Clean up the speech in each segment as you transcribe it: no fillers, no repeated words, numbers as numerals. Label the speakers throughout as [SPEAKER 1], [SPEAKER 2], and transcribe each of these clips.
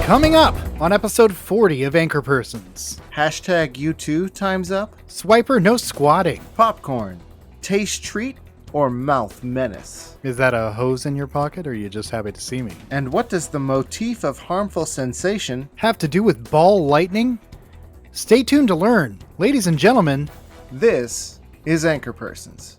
[SPEAKER 1] Coming up on episode 40 of Anchorpersons.
[SPEAKER 2] Hashtag you too time's up.
[SPEAKER 1] Swiper no squatting.
[SPEAKER 2] Popcorn. Taste treat or mouth menace.
[SPEAKER 1] Is that a hose in your pocket or are you just happy to see me?
[SPEAKER 2] And what does the motif of harmful sensation
[SPEAKER 1] have to do with ball lightning? Stay tuned to learn. Ladies and gentlemen,
[SPEAKER 2] this is Anchorpersons.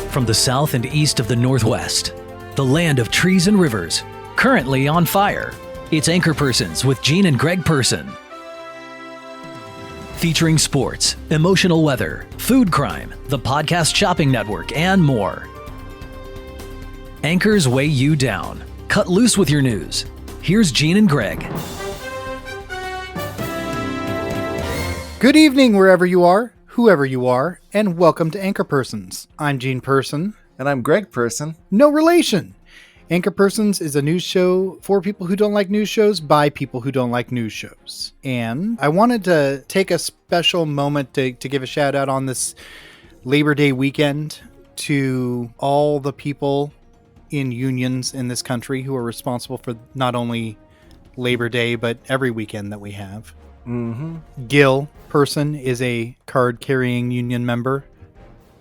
[SPEAKER 3] From the south and east of the Northwest, the land of trees and rivers, currently on fire, it's Anchorpersons with Gene and Greg Person. Featuring sports, emotional weather, food crime, the podcast shopping network, and more. Anchors weigh you down. Cut loose with your news. Here's Gene and Greg.
[SPEAKER 1] good evening wherever you are, whoever you are, and welcome to Anchorpersons. I'm Gene Person.
[SPEAKER 2] And I'm Greg Person.
[SPEAKER 1] No relation. Anchorpersons is a news show for people who don't like news shows by people who don't like news shows. And I wanted to take a special moment to give a shout out on this Labor Day weekend to all the people in unions in this country who are responsible for not only Labor Day, but every weekend that we have.
[SPEAKER 2] Mm-hmm.
[SPEAKER 1] Gil Person is a card-carrying union member,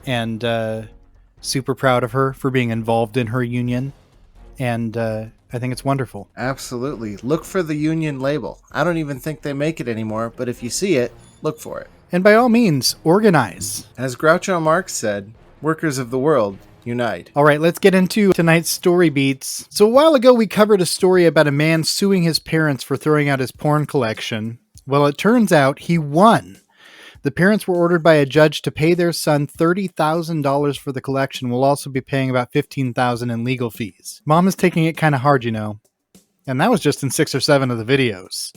[SPEAKER 1] and super proud of her for being involved in her union. And I think it's wonderful.
[SPEAKER 2] Absolutely. Look for the union label. I don't even think they make it anymore, but if you see it, look for it.
[SPEAKER 1] And by all means, organize.
[SPEAKER 2] As Groucho Marx said, workers of the world, unite.
[SPEAKER 1] All right, let's get into tonight's story beats. So a while ago, we covered a story about a man suing his parents for throwing out his porn collection. Well, it turns out he won. The parents were ordered by a judge to pay their son $30,000 for the collection. We'll also be paying about $15,000 in legal fees. Mom is taking it kind of hard, you know. And that was just in 6 or 7 of the videos.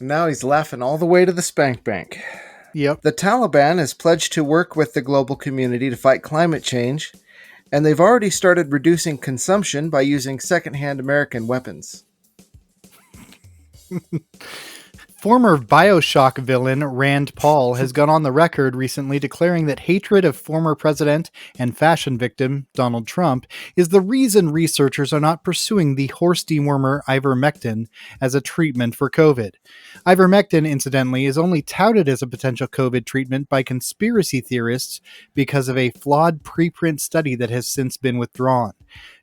[SPEAKER 2] Now he's laughing all the way to the spank bank.
[SPEAKER 1] Yep.
[SPEAKER 2] The Taliban has pledged to work with the global community to fight climate change, and they've already started reducing consumption by using secondhand American weapons.
[SPEAKER 1] Former BioShock villain Rand Paul has gone on the record recently declaring that hatred of former president and fashion victim Donald Trump is the reason researchers are not pursuing the horse dewormer ivermectin as a treatment for COVID. Ivermectin, incidentally, is only touted as a potential COVID treatment by conspiracy theorists because of a flawed preprint study that has since been withdrawn.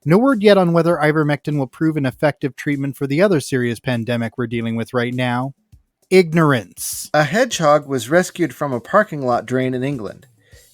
[SPEAKER 1] No word yet on whether ivermectin will prove an effective treatment for the other serious pandemic we're dealing with right now. Ignorance.
[SPEAKER 2] A hedgehog was rescued from a parking lot drain in England.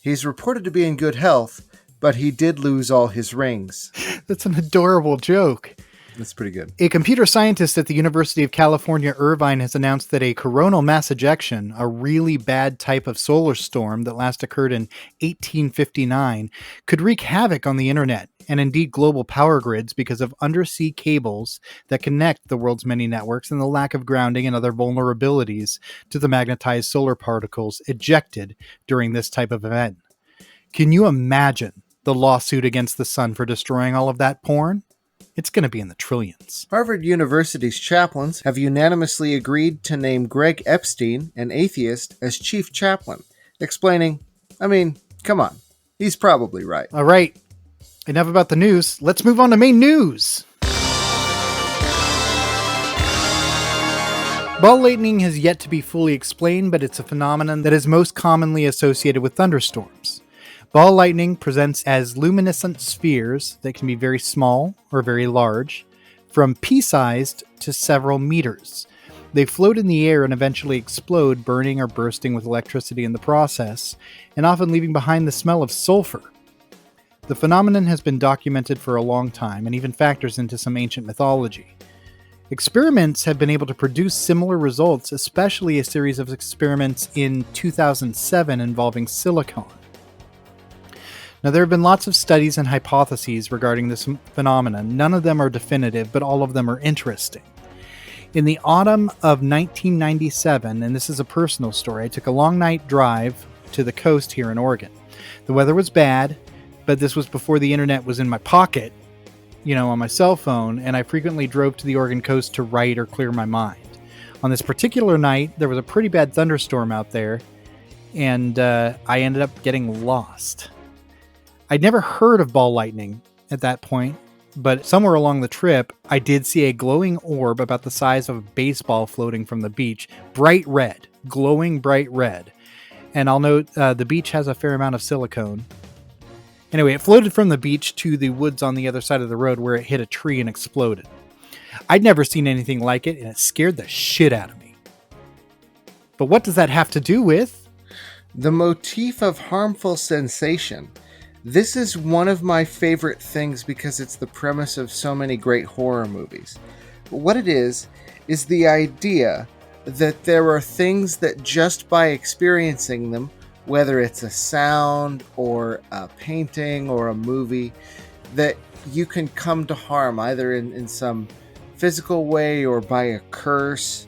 [SPEAKER 2] He's reported to be in good health, but he did lose all his rings.
[SPEAKER 1] That's an adorable joke.
[SPEAKER 2] That's pretty good.
[SPEAKER 1] A computer scientist at the University of California, Irvine, has announced that a coronal mass ejection, a really bad type of solar storm that last occurred in 1859, could wreak havoc on the internet and indeed global power grids because of undersea cables that connect the world's many networks and the lack of grounding and other vulnerabilities to the magnetized solar particles ejected during this type of event. Can you imagine the lawsuit against the sun for destroying all of that porn? It's going to be in the trillions.
[SPEAKER 2] Harvard University's chaplains have unanimously agreed to name Greg Epstein, an atheist, as chief chaplain, explaining, come on, he's probably right.
[SPEAKER 1] All right, enough about the news. Let's move on to main news. Ball lightning has yet to be fully explained, but it's a phenomenon that is most commonly associated with thunderstorms. Ball lightning presents as luminescent spheres that can be very small or very large, from pea-sized to several meters. They float in the air and eventually explode, burning or bursting with electricity in the process, and often leaving behind the smell of sulfur. The phenomenon has been documented for a long time and even factors into some ancient mythology. Experiments have been able to produce similar results, especially a series of experiments in 2007 involving silicon. Now, there have been lots of studies and hypotheses regarding this phenomenon. None of them are definitive, but all of them are interesting. In the autumn of 1997, and this is a personal story, I took a long night drive to the coast here in Oregon. The weather was bad, but this was before the internet was in my pocket, on my cell phone, and I frequently drove to the Oregon coast to write or clear my mind. On this particular night, there was a pretty bad thunderstorm out there, and I ended up getting lost. I'd never heard of ball lightning at that point, but somewhere along the trip, I did see a glowing orb about the size of a baseball floating from the beach, bright red, glowing bright red. And I'll note the beach has a fair amount of silicone. Anyway, it floated from the beach to the woods on the other side of the road where it hit a tree and exploded. I'd never seen anything like it, and it scared the shit out of me. But what does that have to do with?
[SPEAKER 2] The motif of harmful sensation. This is one of my favorite things because it's the premise of so many great horror movies. But what it is the idea that there are things that just by experiencing them, whether it's a sound or a painting or a movie, that you can come to harm either in some physical way or by a curse.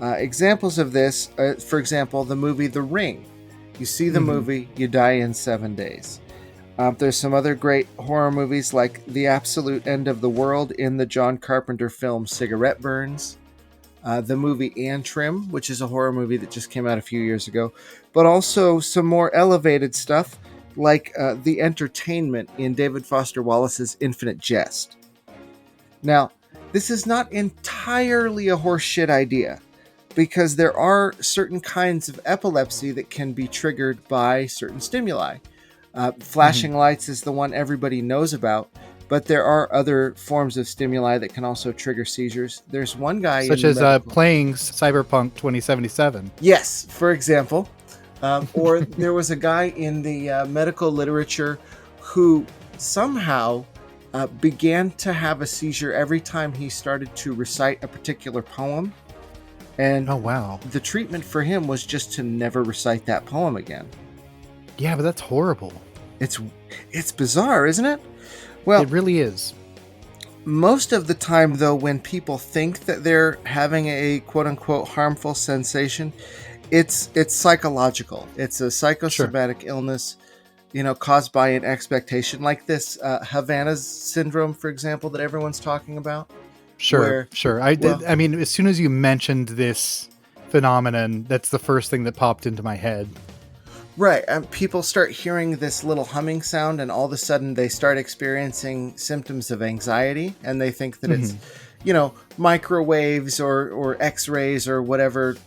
[SPEAKER 2] Examples of this, for example, the movie The Ring. You see the movie, you die in 7 days. There's some other great horror movies like The Absolute End of the World in the John Carpenter film Cigarette Burns. The movie Antrim, which is a horror movie that just came out a few years ago. But also some more elevated stuff like The Entertainment in David Foster Wallace's Infinite Jest. Now, this is not entirely a horseshit idea, because there are certain kinds of epilepsy that can be triggered by certain stimuli. Flashing lights is the one everybody knows about, but there are other forms of stimuli that can also trigger seizures. There's one guy
[SPEAKER 1] such as playing Cyberpunk 2077.
[SPEAKER 2] Yes, for example. Or there was a guy in the medical literature who somehow began to have a seizure every time he started to recite a particular poem. And
[SPEAKER 1] oh, wow.
[SPEAKER 2] The treatment for him was just to never recite that poem again.
[SPEAKER 1] Yeah, but that's horrible.
[SPEAKER 2] It's bizarre, isn't it? Well,
[SPEAKER 1] it really is.
[SPEAKER 2] Most of the time, though, when people think that they're having a quote-unquote harmful sensation, it's psychological. It's a psychosomatic illness, caused by an expectation, like this Havana's syndrome, for example, that everyone's talking about.
[SPEAKER 1] Sure. I mean, as soon as you mentioned this phenomenon, that's the first thing that popped into my head.
[SPEAKER 2] Right. People start hearing this little humming sound, and all of a sudden they start experiencing symptoms of anxiety, and they think that it's, microwaves or X-rays or whatever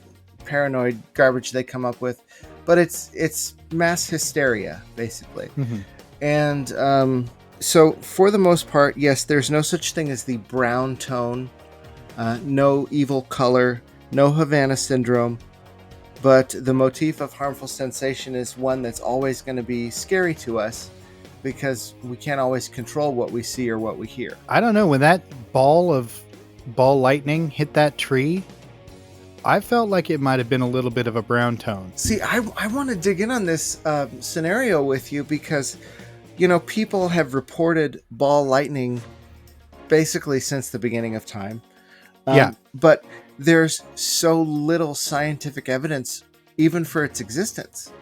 [SPEAKER 2] paranoid garbage they come up with. But it's mass hysteria, basically. And so for the most part, yes, there's no such thing as the brown tone, no evil color, no Havana syndrome. But the motif of harmful sensation is one that's always going to be scary to us because we can't always control what we see or what we hear.
[SPEAKER 1] I don't know. When that ball lightning hit that tree, I felt like it might have been a little bit of a brown tone.
[SPEAKER 2] See, I want to dig in on this scenario with you because, people have reported ball lightning basically since the beginning of time. But there's so little scientific evidence even for its existence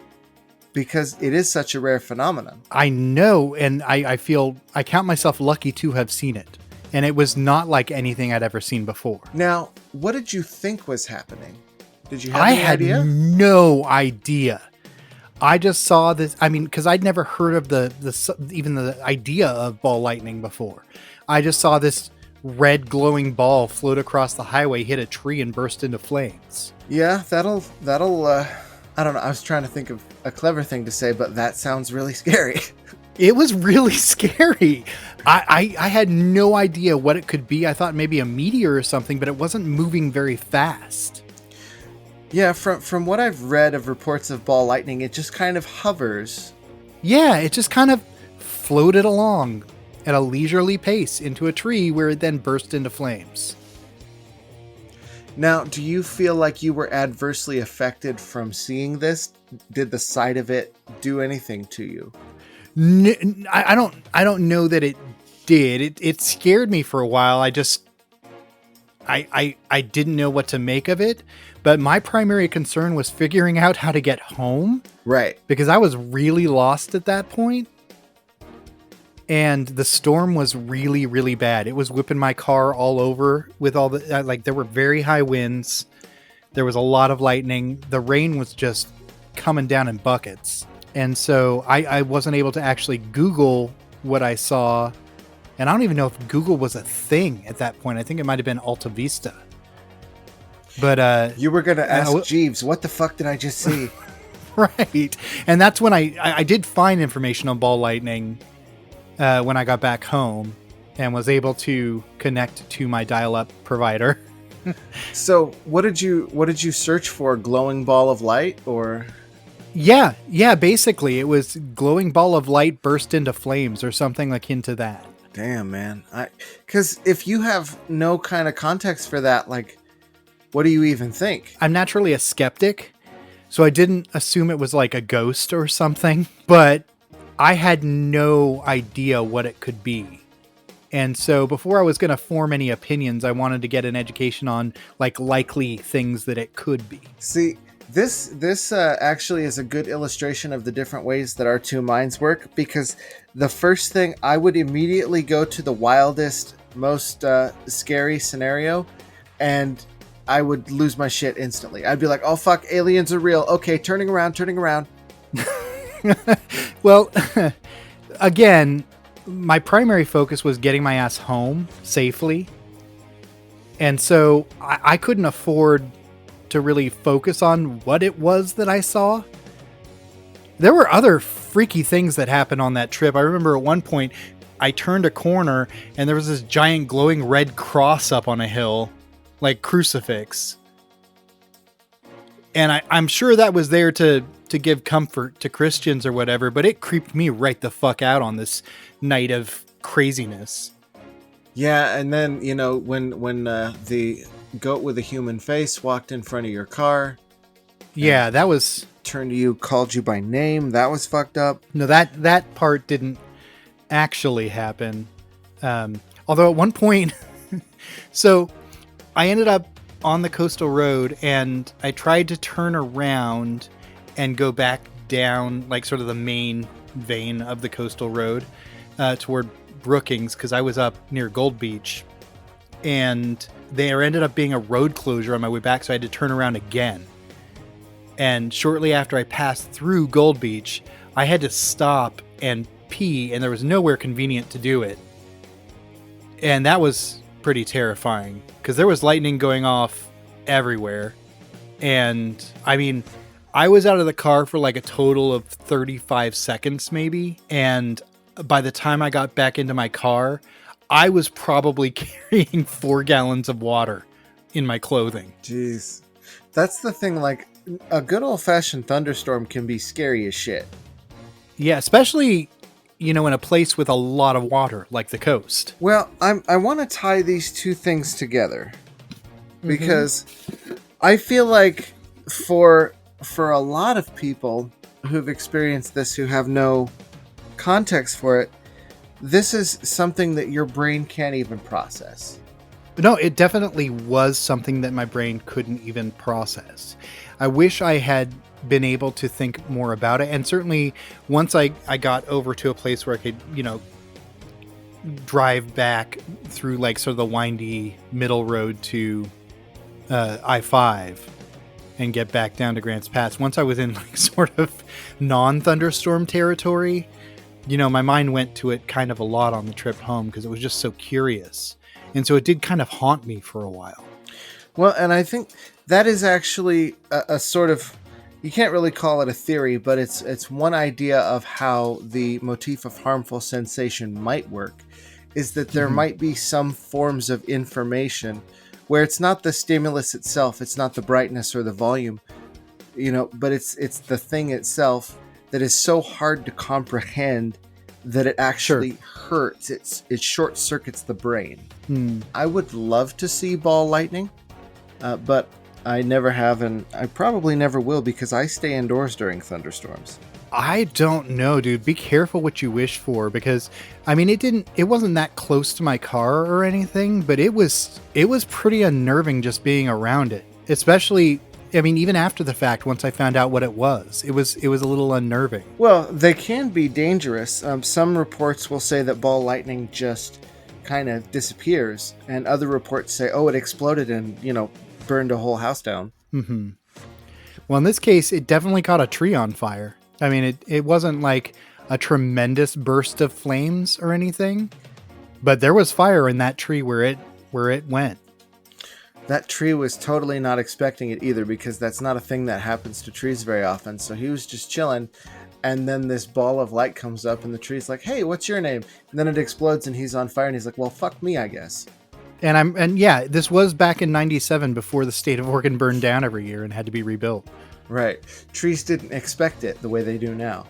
[SPEAKER 2] because it is such a rare phenomenon.
[SPEAKER 1] I know, and I feel I count myself lucky to have seen it. And it was not like anything I'd ever seen before.
[SPEAKER 2] Now, what did you think was happening? Did you have any idea?
[SPEAKER 1] I had no idea. I just saw this. I mean, because I'd never heard of even the idea of ball lightning before. I just saw this red glowing ball float across the highway, hit a tree, and burst into flames.
[SPEAKER 2] Yeah, that'll. I don't know. I was trying to think of a clever thing to say, but that sounds really scary.
[SPEAKER 1] It was really scary. I had no idea what it could be. I thought maybe a meteor or something, but it wasn't moving very fast.
[SPEAKER 2] Yeah, from what I've read of reports of ball lightning, it just kind of hovers.
[SPEAKER 1] Yeah, it just kind of floated along at a leisurely pace into a tree where it then burst into flames.
[SPEAKER 2] Now, do you feel like you were adversely affected from seeing this? Did the sight of it do anything to you?
[SPEAKER 1] I don't know that it did. It scared me for a while. I didn't know what to make of it, but my primary concern was figuring out how to get home.
[SPEAKER 2] Right.
[SPEAKER 1] Because I was really lost at that point. And the storm was really, really bad. It was whipping my car all over with all the, there were very high winds. There was a lot of lightning. The rain was just coming down in buckets. And so I wasn't able to actually Google what I saw. And I don't even know if Google was a thing at that point. I think it might have been Alta Vista. But
[SPEAKER 2] you were going to ask Jeeves, what the fuck did I just see?
[SPEAKER 1] Right. And that's when I did find information on ball lightning when I got back home and was able to connect to my dial-up provider.
[SPEAKER 2] So what did you search for? Glowing ball of light or?
[SPEAKER 1] Yeah. Basically it was glowing ball of light burst into flames or something akin to that.
[SPEAKER 2] Damn, man. Because if you have no kind of context for that, like, what do you even think?
[SPEAKER 1] I'm naturally a skeptic, so I didn't assume it was like a ghost or something, but I had no idea what it could be. And so before I was going to form any opinions, I wanted to get an education on like likely things that it could be.
[SPEAKER 2] See, this actually is a good illustration of the different ways that our two minds work, because the first thing I would immediately go to the wildest, most scary scenario, and I would lose my shit instantly. I'd be like, oh fuck, aliens are real. Okay, turning around.
[SPEAKER 1] Well, again, my primary focus was getting my ass home safely. And so I couldn't afford to really focus on what it was that I saw. There were other freaky things that happened on that trip. I remember at one point I turned a corner and there was this giant glowing red cross up on a hill, like crucifix. And I'm sure that was there to give comfort to Christians or whatever, but it creeped me right the fuck out on this night of craziness.
[SPEAKER 2] Yeah, and then, you know, when the goat with a human face walked in front of your car.
[SPEAKER 1] Yeah, that was...
[SPEAKER 2] Turned to you, called you by name. That was fucked up.
[SPEAKER 1] No, that part didn't actually happen. Although at one point... So, I ended up on the coastal road, and I tried to turn around and go back down, like, sort of the main vein of the coastal road toward Brookings, because I was up near Gold Beach, and there ended up being a road closure on my way back, so I had to turn around again. And shortly after I passed through Gold Beach, I had to stop and pee, and there was nowhere convenient to do it. And that was pretty terrifying, because there was lightning going off everywhere. And, I mean, I was out of the car for like a total of 35 seconds maybe, and by the time I got back into my car, I was probably carrying 4 gallons of water in my clothing.
[SPEAKER 2] Jeez. That's the thing, like, a good old-fashioned thunderstorm can be scary as shit.
[SPEAKER 1] Yeah, especially, you know, in a place with a lot of water, like the coast.
[SPEAKER 2] Well, I want to tie these two things together, because I feel like for a lot of people who've experienced this, who have no context for it, this is something that your brain can't even process.
[SPEAKER 1] No, it definitely was something that my brain couldn't even process. I wish I had been able to think more about it. And certainly once I got over to a place where I could, you know, drive back through like sort of the windy middle road to I-5 and get back down to Grants Pass. Once I was in like sort of non-thunderstorm territory, you know, my mind went to it kind of a lot on the trip home because it was just so curious. And so it did kind of haunt me for a while.
[SPEAKER 2] Well, and I think that is actually a sort of, you can't really call it a theory, but it's one idea of how the motif of harmful sensation might work, is that there might be some forms of information where it's not the stimulus itself, it's not the brightness or the volume, you know, but it's the thing itself that is so hard to comprehend that it actually hurts. It short circuits the brain. I would love to see ball lightning, but I never have, and I probably never will, because I stay indoors during thunderstorms.
[SPEAKER 1] I don't know, dude. Be careful what you wish for, because I mean, it wasn't that close to my car or anything, but it was pretty unnerving just being around it. Especially, I mean, even after the fact, once I found out what it was a little unnerving.
[SPEAKER 2] Well, they can be dangerous. Some reports will say that ball lightning just kind of disappears, and other reports say, oh, it exploded and, you know, burned a whole house down.
[SPEAKER 1] Well, in this case, it definitely caught a tree on fire. I mean, it wasn't like a tremendous burst of flames or anything, but there was fire in that tree where it went.
[SPEAKER 2] That tree was totally not expecting it either, because that's not a thing that happens to trees very often. So he was just chilling, and then this ball of light comes up, and the tree's like, "Hey, what's your name?" And then it explodes, and he's on fire, and he's like, "Well, fuck me, I guess."
[SPEAKER 1] And yeah, this was back in '97 before the state of Oregon burned down every year and had to be rebuilt.
[SPEAKER 2] Right. Trees didn't expect it the way they do now.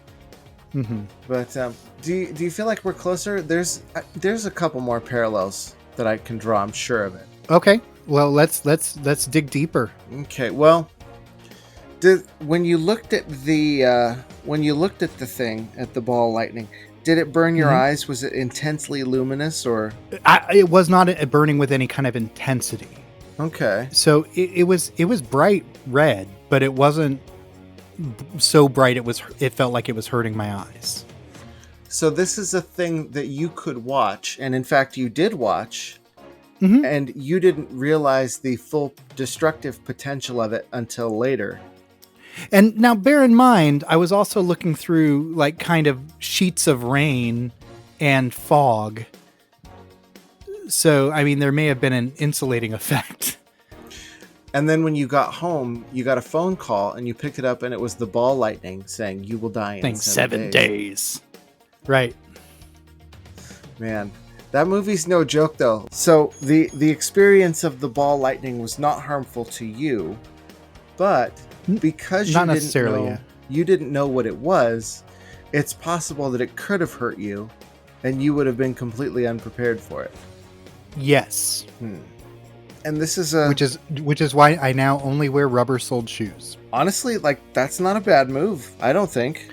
[SPEAKER 1] Mm-hmm.
[SPEAKER 2] But do you feel like we're closer? There's a couple more parallels that I can draw. I'm sure of it.
[SPEAKER 1] Okay. Well, let's dig deeper.
[SPEAKER 2] Okay. Well, when you looked at the thing at the ball lightning, did it burn your eyes? Was it intensely luminous, or?
[SPEAKER 1] It was not burning with any kind of intensity.
[SPEAKER 2] Okay.
[SPEAKER 1] So it was bright red, but it wasn't so bright it felt like it was hurting my eyes.
[SPEAKER 2] So this is a thing that you could watch, and in fact you did watch, and you didn't realize the full destructive potential of it until later.
[SPEAKER 1] And now bear in mind, I was also looking through like kind of sheets of rain and fog. So, I mean, there may have been an insulating effect.
[SPEAKER 2] And then when you got home, you got a phone call, and you picked it up, and it was the ball lightning saying, "You will die in 7 days." Right. Man, that movie's no joke, though. So the experience of the ball lightning was not harmful to you, but because you didn't know what it was, it's possible that it could have hurt you, and you would have been completely unprepared for it.
[SPEAKER 1] Yes.
[SPEAKER 2] And this is
[SPEAKER 1] which is why I now only wear rubber-soled shoes.
[SPEAKER 2] Honestly, like, that's not a bad move, I don't think.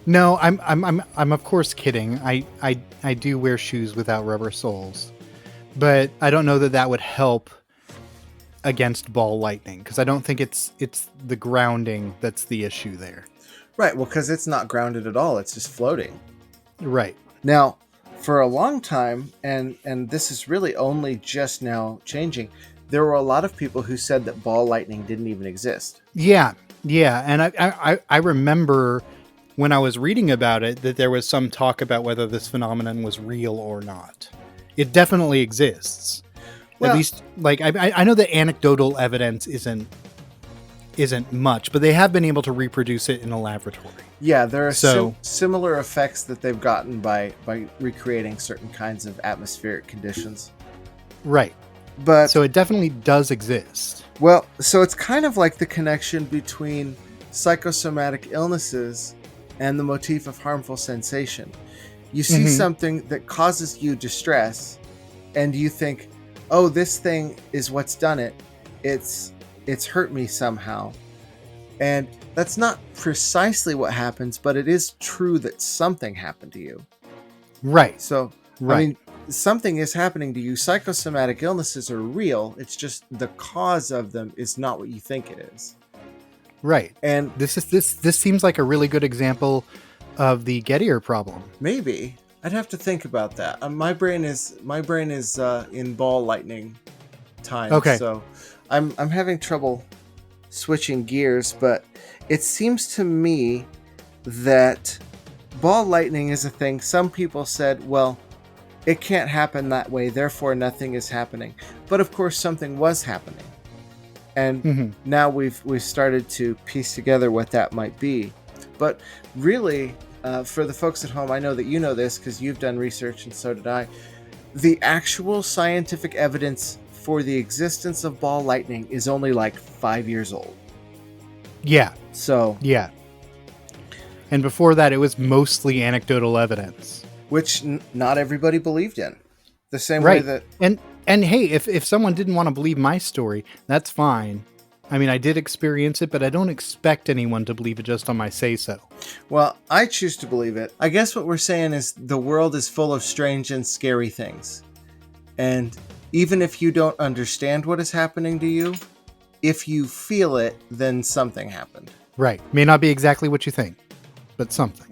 [SPEAKER 1] No, I'm of course kidding. I do wear shoes without rubber soles, but I don't know that would help against ball lightning, because I don't think it's the grounding that's the issue there.
[SPEAKER 2] Right. Well, because it's not grounded at all; it's just floating.
[SPEAKER 1] Right.
[SPEAKER 2] Now, for a long time, and this is really only just now changing, there were a lot of people who said that ball lightning didn't even exist.
[SPEAKER 1] Yeah, and I remember when I was reading about it that there was some talk about whether this phenomenon was real or not. It definitely exists. Well, at least, like, I know that anecdotal evidence isn't much, but they have been able to reproduce it in a laboratory.
[SPEAKER 2] Yeah, there are similar effects that they've gotten by recreating certain kinds of atmospheric conditions.
[SPEAKER 1] Right.
[SPEAKER 2] But
[SPEAKER 1] so it definitely does exist.
[SPEAKER 2] Well, so it's kind of like the connection between psychosomatic illnesses and the motif of harmful sensation. You see something that causes you distress, and you think, "Oh, this thing is what's done it. It's hurt me somehow." And that's not precisely what happens, but it is true that something happened to you.
[SPEAKER 1] Right.
[SPEAKER 2] So, right. I mean, something is happening to you. Psychosomatic illnesses are real. It's just the cause of them is not what you think it is.
[SPEAKER 1] Right.
[SPEAKER 2] And
[SPEAKER 1] this seems like a really good example of the Gettier problem.
[SPEAKER 2] Maybe. I'd have to think about that. My brain is in ball lightning time.
[SPEAKER 1] Okay.
[SPEAKER 2] So I'm having trouble switching gears, but it seems to me that ball lightning is a thing. Some people said, well, it can't happen that way, therefore nothing is happening. But of course something was happening. And now we've started to piece together what that might be. But really, for the folks at home, I know that you know this because you've done research and so did I. The actual scientific evidence for the existence of ball lightning is only like 5 years old.
[SPEAKER 1] Yeah.
[SPEAKER 2] So.
[SPEAKER 1] Yeah. And before that, it was mostly anecdotal evidence.
[SPEAKER 2] Which not everybody believed in. The same way that...
[SPEAKER 1] And hey, if someone didn't want to believe my story, that's fine. I mean, I did experience it, but I don't expect anyone to believe it just on my say-so.
[SPEAKER 2] Well, I choose to believe it. I guess what we're saying is the world is full of strange and scary things. And even if you don't understand what is happening to you, if you feel it, then something happened.
[SPEAKER 1] Right. May not be exactly what you think, but something.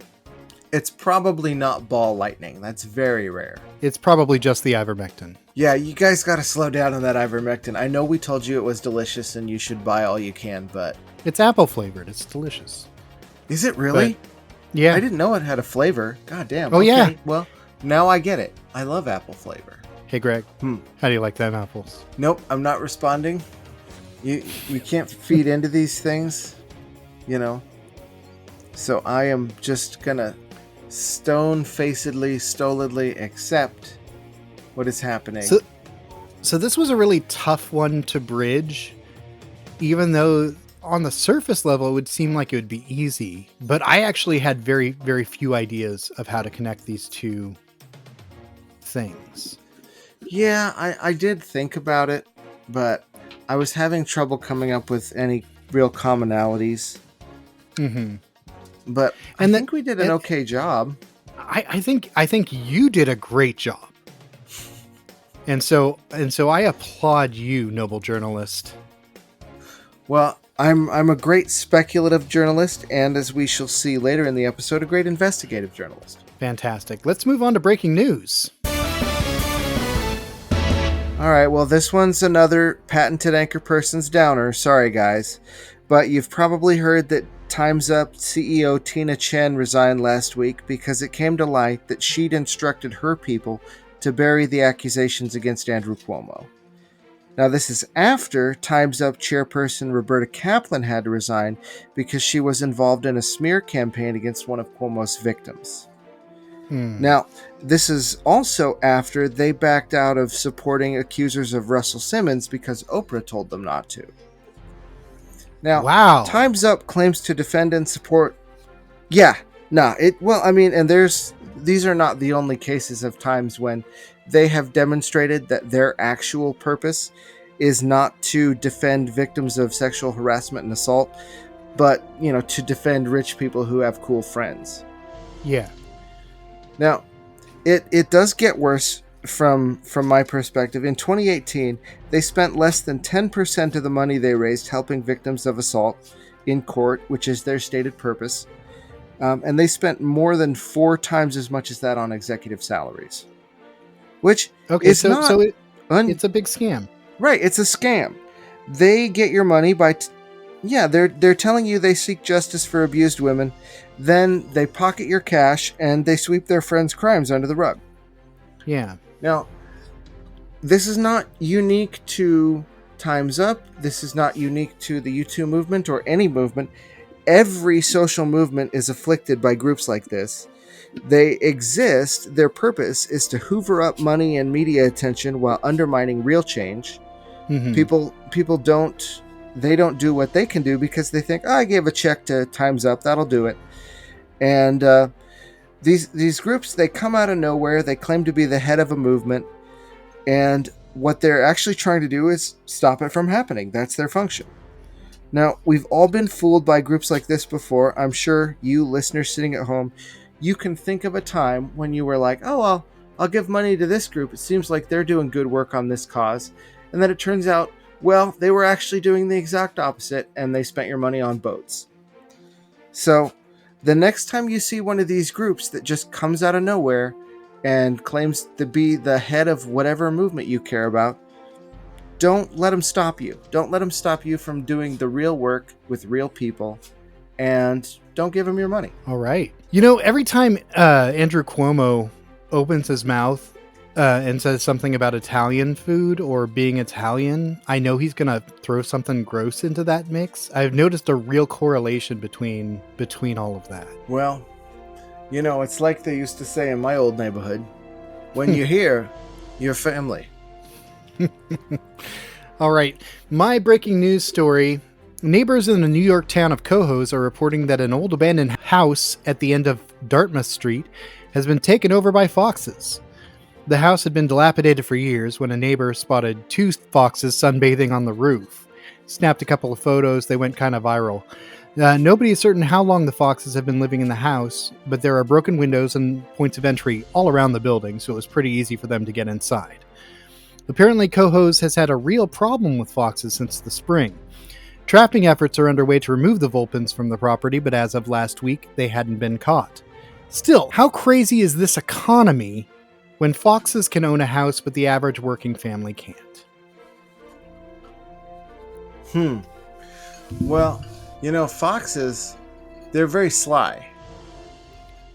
[SPEAKER 2] It's probably not ball lightning. That's very rare.
[SPEAKER 1] It's probably just the ivermectin.
[SPEAKER 2] Yeah, you guys got to slow down on that ivermectin. I know we told you it was delicious and you should buy all you can, but...
[SPEAKER 1] It's apple flavored. It's delicious.
[SPEAKER 2] Is it really?
[SPEAKER 1] Yeah.
[SPEAKER 2] I didn't know it had a flavor. God damn.
[SPEAKER 1] Oh, yeah.
[SPEAKER 2] Well, now I get it. I love apple flavor.
[SPEAKER 1] Hey, Greg. How do you like them apples?
[SPEAKER 2] Nope, I'm not responding. You can't feed into these things, you know. So I am just gonna stone-facedly, stolidly accept what is happening.
[SPEAKER 1] So this was a really tough one to bridge, even though on the surface level it would seem like it would be easy. But I actually had very, very few ideas of how to connect these two things.
[SPEAKER 2] Yeah, I did think about it, but I was having trouble coming up with any real commonalities.
[SPEAKER 1] Mm-hmm.
[SPEAKER 2] But I think we did an okay job.
[SPEAKER 1] I think you did a great job. And so I applaud you, noble journalist.
[SPEAKER 2] Well, I'm a great speculative journalist, and as we shall see later in the episode, a great investigative journalist.
[SPEAKER 1] Fantastic. Let's move on to breaking news.
[SPEAKER 2] All right, well, this one's another patented Anchorpersons downer. Sorry, guys. But you've probably heard that Time's Up CEO Tina Chen resigned last week because it came to light that she'd instructed her people to bury the accusations against Andrew Cuomo. Now, this is after Time's Up chairperson Roberta Kaplan had to resign because she was involved in a smear campaign against one of Cuomo's victims. Now, this is also after they backed out of supporting accusers of Russell Simmons because Oprah told them not to. Now,
[SPEAKER 1] wow.
[SPEAKER 2] Time's Up claims to defend and support. Yeah, and these are not the only cases of times when they have demonstrated that their actual purpose is not to defend victims of sexual harassment and assault, but, to defend rich people who have cool friends.
[SPEAKER 1] Yeah.
[SPEAKER 2] Now, it does get worse from my perspective. In 2018, they spent less than 10% of the money they raised helping victims of assault in court, which is their stated purpose. And they spent more than 4 times as much as that on executive salaries. Which is it's
[SPEAKER 1] a big scam.
[SPEAKER 2] Right, it's a scam. They get your money by... they're telling you they seek justice for abused women. Then they pocket your cash and they sweep their friends' crimes under the rug.
[SPEAKER 1] Yeah.
[SPEAKER 2] Now, this is not unique to Time's Up. This is not unique to the U2 movement or any movement. Every social movement is afflicted by groups like this. They exist. Their purpose is to hoover up money and media attention while undermining real change. Mm-hmm. People don't do what they can do because they think, I gave a check to Time's Up, that'll do it. And these groups, they come out of nowhere. They claim to be the head of a movement. And what they're actually trying to do is stop it from happening. That's their function. Now, we've all been fooled by groups like this before. I'm sure you listeners sitting at home, you can think of a time when you were like, oh, well, I'll give money to this group. It seems like they're doing good work on this cause. And then it turns out, well, they were actually doing the exact opposite, and they spent your money on boats. So, the next time you see one of these groups that just comes out of nowhere and claims to be the head of whatever movement you care about, don't let them stop you. Don't let them stop you from doing the real work with real people, and don't give them your money.
[SPEAKER 1] All right. Every time Andrew Cuomo opens his mouth and says something about Italian food or being Italian, I know he's going to throw something gross into that mix. I've noticed a real correlation between all of that.
[SPEAKER 2] Well, it's like they used to say in my old neighborhood, when you're here, you're family.
[SPEAKER 1] All right. My breaking news story. Neighbors in the New York town of Cohoes are reporting that an old abandoned house at the end of Dartmouth Street has been taken over by foxes. The house had been dilapidated for years when a neighbor spotted 2 foxes sunbathing on the roof. Snapped a couple of photos, they went kind of viral. Nobody is certain how long the foxes have been living in the house, but there are broken windows and points of entry all around the building, so it was pretty easy for them to get inside. Apparently, Cohoes has had a real problem with foxes since the spring. Trapping efforts are underway to remove the Vulpins from the property, but as of last week, they hadn't been caught. Still, how crazy is this economy when foxes can own a house but the average working family can't?
[SPEAKER 2] Well, foxes, they're very sly.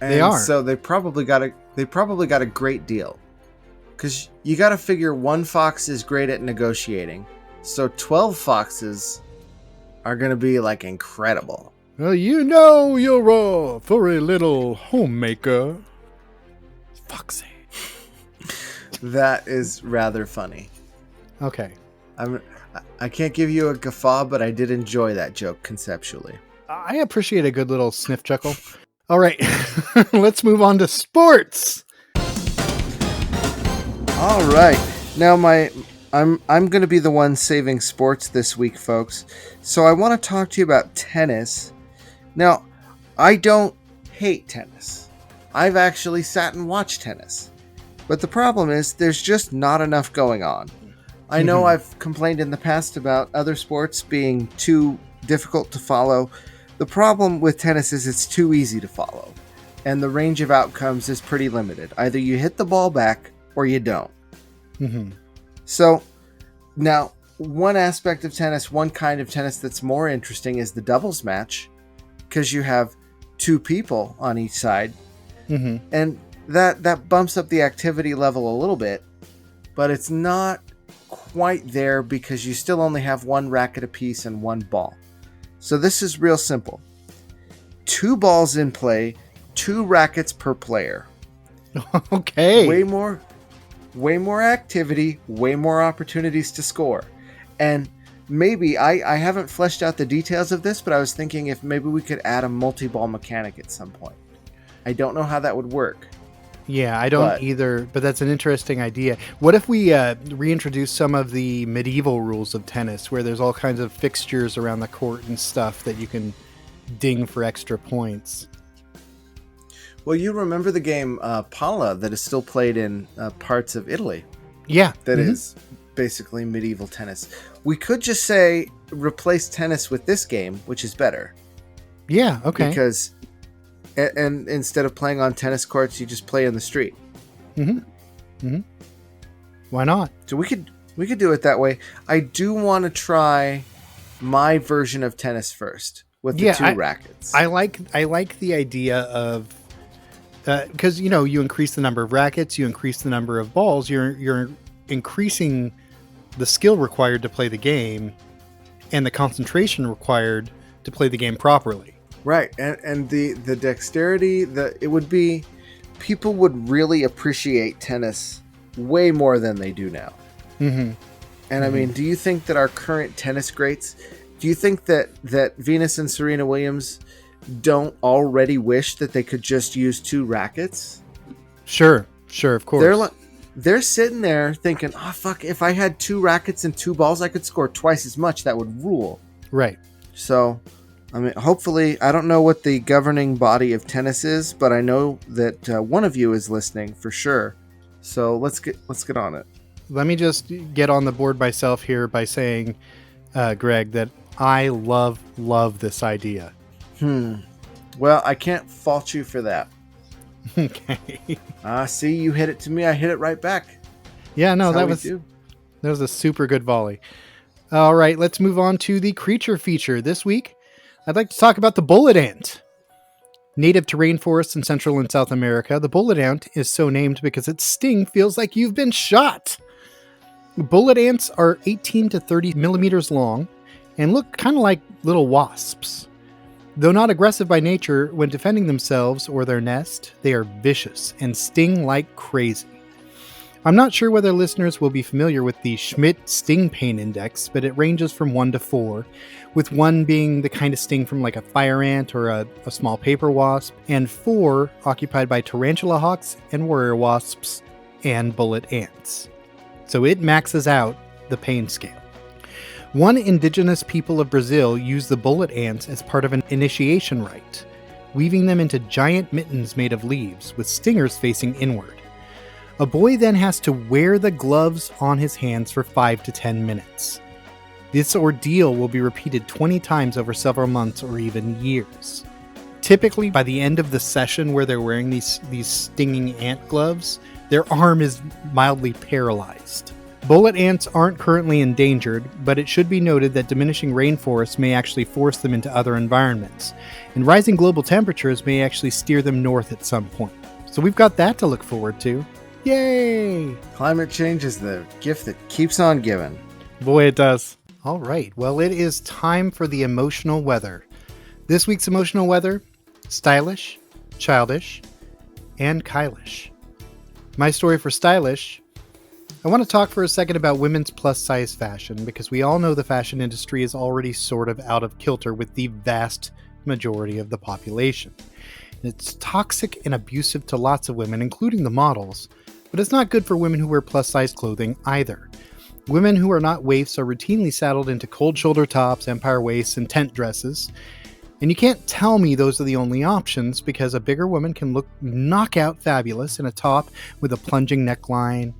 [SPEAKER 2] And
[SPEAKER 1] They are.
[SPEAKER 2] so they probably got a great deal. Because you got to figure one fox is great at negotiating. So 12 foxes are going to be like incredible.
[SPEAKER 1] Well, you're for a little homemaker. Foxy.
[SPEAKER 2] That is rather funny.
[SPEAKER 1] Okay.
[SPEAKER 2] I can't give you a guffaw, but I did enjoy that joke conceptually.
[SPEAKER 1] I appreciate a good little sniff chuckle. All right. Let's move on to sports.
[SPEAKER 2] All right. Now I'm going to be the one saving sports this week, folks. So I want to talk to you about tennis. Now, I don't hate tennis. I've actually sat and watched tennis. But the problem is there's just not enough going on. I know I've complained in the past about other sports being too difficult to follow. The problem with tennis is it's too easy to follow. And the range of outcomes is pretty limited. Either you hit the ball back or you don't. So now one aspect of tennis, one kind of tennis that's more interesting is the doubles match, because you have two people on each side. And that bumps up the activity level a little bit, but it's not quite there because you still only have one racket apiece and one ball. So this is real simple. 2 balls in play, 2 rackets per player.
[SPEAKER 1] Okay.
[SPEAKER 2] Way more activity, way more opportunities to score. And maybe, I haven't fleshed out the details of this, but I was thinking if maybe we could add a multi-ball mechanic at some point. I don't know how that would work.
[SPEAKER 1] Yeah, I don't either, but that's an interesting idea. What if we reintroduce some of the medieval rules of tennis, where there's all kinds of fixtures around the court and stuff that you can ding for extra points?
[SPEAKER 2] Well, you remember the game Pala that is still played in parts of Italy?
[SPEAKER 1] Yeah.
[SPEAKER 2] That is basically medieval tennis. We could just say replace tennis with this game, which is better.
[SPEAKER 1] Yeah, okay.
[SPEAKER 2] Because and instead of playing on tennis courts, you just play in the street.
[SPEAKER 1] Why not?
[SPEAKER 2] So we could do it that way. I do want to try my version of tennis first with the 2 rackets.
[SPEAKER 1] I like the idea of because you increase the number of rackets, you increase the number of balls, you're increasing the skill required to play the game and the concentration required to play the game properly.
[SPEAKER 2] Right, and the dexterity, it would be, people would really appreciate tennis way more than they do now. And I mean, do you think that our current tennis greats, do you think that Venus and Serena Williams don't already wish that they could just use 2 rackets?
[SPEAKER 1] Sure, of course.
[SPEAKER 2] They're sitting there thinking, oh fuck, if I had 2 rackets and 2 balls, I could score twice as much. That would rule.
[SPEAKER 1] Right.
[SPEAKER 2] So, I mean, hopefully, I don't know what the governing body of tennis is, but I know that one of you is listening for sure. So let's get on it.
[SPEAKER 1] Let me just get on the board myself here by saying, Greg, that I love this idea.
[SPEAKER 2] Well, I can't fault you for that.
[SPEAKER 1] Okay.
[SPEAKER 2] See, you hit it to me. I hit it right back.
[SPEAKER 1] Yeah, no, that was a super good volley. All right, let's move on to the creature feature. This week, I'd like to talk about the bullet ant. Native to rainforests in Central and South America, the bullet ant is so named because its sting feels like you've been shot. Bullet ants are 18 to 30 millimeters long and look kind of like little wasps. Though not aggressive by nature, when defending themselves or their nest, they are vicious and sting like crazy. I'm not sure whether listeners will be familiar with the Schmidt Sting Pain Index, but it ranges from 1 to 4, with 1 being the kind of sting from like a fire ant or a small paper wasp, and 4 occupied by tarantula hawks and warrior wasps and bullet ants. So it maxes out the pain scale. One indigenous people of Brazil use the bullet ants as part of an initiation rite, weaving them into giant mittens made of leaves with stingers facing inward. A boy then has to wear the gloves on his hands for 5 to 10 minutes. This ordeal will be repeated 20 times over several months or even years. Typically, by the end of the session where they're wearing these stinging ant gloves, their arm is mildly paralyzed. Bullet ants aren't currently endangered, but it should be noted that diminishing rainforests may actually force them into other environments, and rising global temperatures may actually steer them north at some point. So we've got that to look forward to. Yay!
[SPEAKER 2] Climate change is the gift that keeps on giving.
[SPEAKER 1] Boy, it does. All right, well, it is time for the emotional weather. This week's emotional weather: Stylish, Childish, and Kylish. My story for Stylish: I want to talk for a second about women's plus-size fashion, because we all know the fashion industry is already sort of out of kilter with the vast majority of the population. It's toxic and abusive to lots of women, including the models, but it's not good for women who wear plus-size clothing either. Women who are not waifs are routinely saddled into cold shoulder tops, empire waists, and tent dresses. And you can't tell me those are the only options, because a bigger woman can look knockout fabulous in a top with a plunging neckline,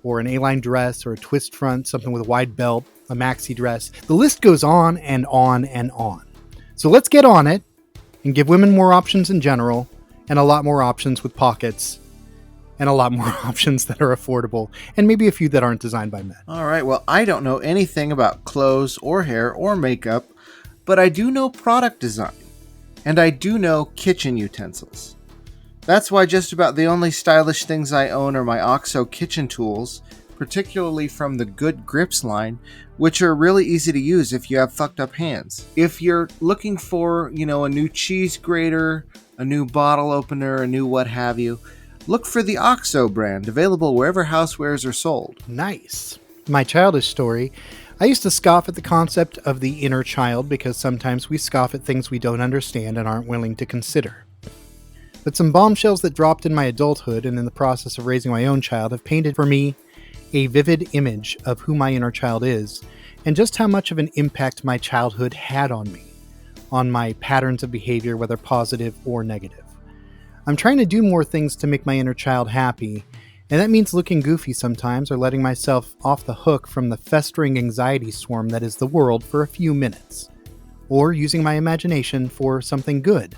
[SPEAKER 1] or an A-line dress, or a twist front, something with a wide belt, a maxi dress. The list goes on and on and on. So let's get on it and give women more options in general, and a lot more options with pockets, and a lot more options that are affordable, and maybe a few that aren't designed by men.
[SPEAKER 2] All right, well, I don't know anything about clothes or hair or makeup, but I do know product design, and I do know kitchen utensils. That's why just about the only stylish things I own are my OXO kitchen tools, particularly from the Good Grips line, which are really easy to use if you have fucked up hands. If you're looking for, a new cheese grater, a new bottle opener, a new what have you, look for the OXO brand, available wherever housewares are sold.
[SPEAKER 1] Nice. My childish story: I used to scoff at the concept of the inner child, because sometimes we scoff at things we don't understand and aren't willing to consider. But some bombshells that dropped in my adulthood and in the process of raising my own child have painted for me a vivid image of who my inner child is, and just how much of an impact my childhood had on me, on my patterns of behavior, whether positive or negative. I'm trying to do more things to make my inner child happy, and that means looking goofy sometimes, or letting myself off the hook from the festering anxiety swarm that is the world for a few minutes, or using my imagination for something good,